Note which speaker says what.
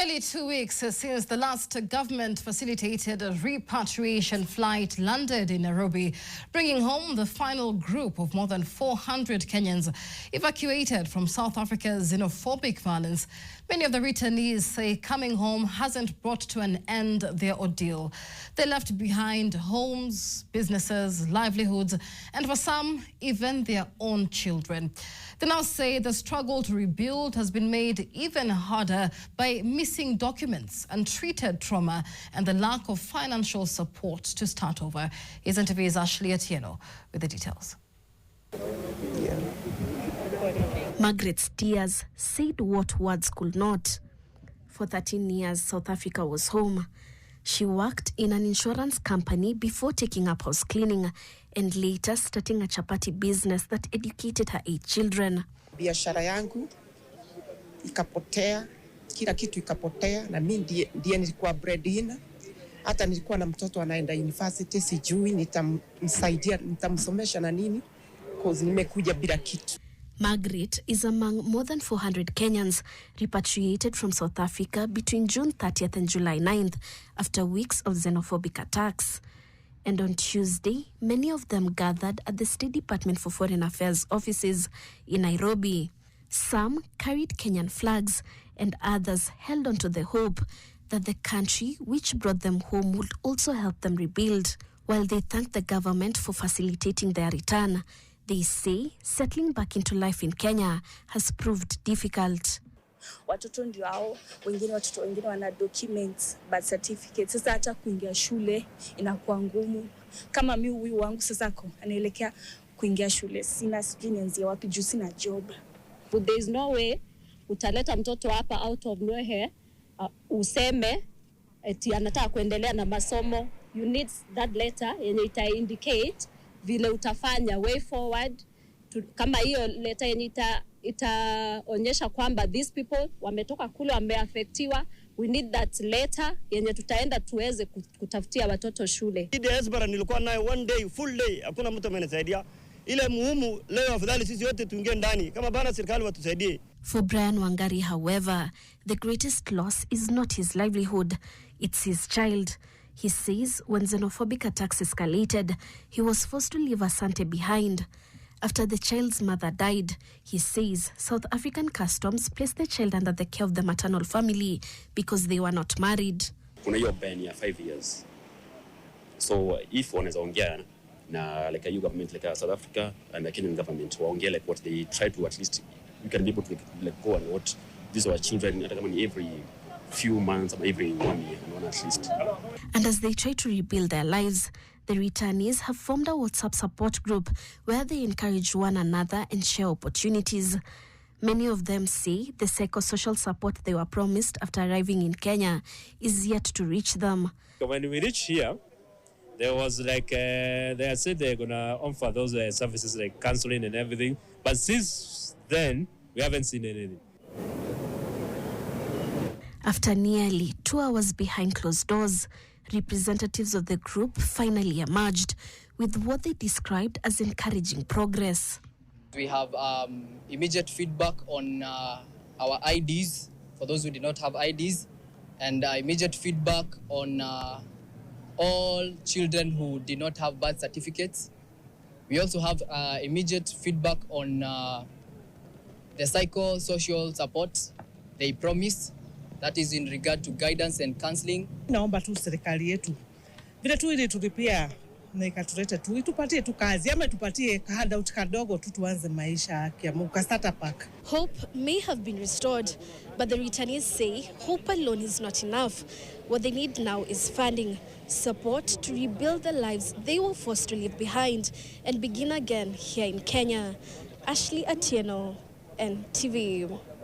Speaker 1: Nearly 2 weeks since the last government-facilitated repatriation flight landed in Nairobi, bringing home the final group of more than 400 Kenyans evacuated from South Africa's xenophobic violence. Many of the returnees say coming home hasn't brought to an end their ordeal. They left behind homes, businesses, livelihoods, and for some, even their own children. They now say the struggle to rebuild has been made even harder by missing documents, untreated trauma, and the lack of financial support to start over. His NTV's Ashley Atieno with the details.
Speaker 2: Margaret's tears said what words could not. For 13 years, South Africa was home. She worked in an insurance company before taking up house cleaning and later starting a chapati business that educated her 8 children.
Speaker 3: Biashara yangu ikapotea, kila kitu ikapotea, na mimi ndiye nilikuwa breadwinner. Hata nilikuwa na mtoto anaenda university, sijui nitamsaidia, nitamsomesha na nini, cause nimekuja bila kitu.
Speaker 2: Margaret is among more than 400 Kenyans repatriated from South Africa between June 30th and July 9th after weeks of xenophobic attacks. And on Tuesday, many of them gathered at the State Department for Foreign Affairs offices in Nairobi. Some carried Kenyan flags and others held on to the hope that the country which brought them home would also help them rebuild. While they thanked the government for facilitating their return, they say settling back into life in Kenya has proved difficult.
Speaker 4: Watoto ndio hao, watoto wengine wana documents, birth certificates. Sasa hata kuingia shule inakuwa ngumu. Kama mimi huyu wangu sasa anaelekea kuingia shule, sina sijui nianzie wapi juu sina job.
Speaker 5: But there is no way utaleta mtoto hapa out of nowhere useme eti anataka kuendelea na masomo. You need that letter yenye ita indicate vile utafanya way forward kama hiyo letter yenye itaonyesha kwamba these people wametoka kule wameaffectiwa. We need that letter yenye tutaenda tuweze kutafutia watoto shule.
Speaker 6: Diaspora nilikuwa nayo one day full day, hakuna mtu amenisaidia. Ile muhimu leo afadhali sisi wote tuingie ndani kama bana serikali watusaidie.
Speaker 2: For Brian Wangari, however, the greatest loss is not his livelihood, it's his child. He says when xenophobic attacks escalated, he was forced to leave Asante behind. After the child's mother died, he says South African customs placed the child under the care of the maternal family because they were not married.
Speaker 7: Kuna hiyo ban ya 5 years. So if wanaweza ongea na like a EU government like South Africa and the Kenyan government waongea like what they try to, at least you can be able to like go and watch these are children every few months or every 1 year at least.
Speaker 2: And as they try to rebuild their lives, the returnees have formed a WhatsApp support group where they encourage one another and share opportunities. Many of them say the psychosocial support they were promised after arriving in Kenya is yet to reach them.
Speaker 8: When we reached here, there was like, they had said they're going to offer those services like counseling and everything. But since then, we haven't seen anything.
Speaker 2: After nearly 2 hours behind closed doors, representatives of the group finally emerged with what they described as encouraging progress.
Speaker 9: We have immediate feedback on our IDs, for those who did not have IDs, and immediate feedback on all children who did not have birth certificates. We also have immediate feedback on the psychosocial support they promised. That is in regard to guidance and counseling.
Speaker 3: Naomba tu serikali yetu vile tu ili turipia na ikatuleta tu itupatie tu kazi ama tupatie handout kadogo tu tuanze maisha kiamuka startup pack.
Speaker 2: Hope may have been restored, but the returnees say hope alone is not enough. What they need now is funding, support to rebuild the lives they were forced to leave behind and begin again here in Kenya. Ashley Atieno, NTV.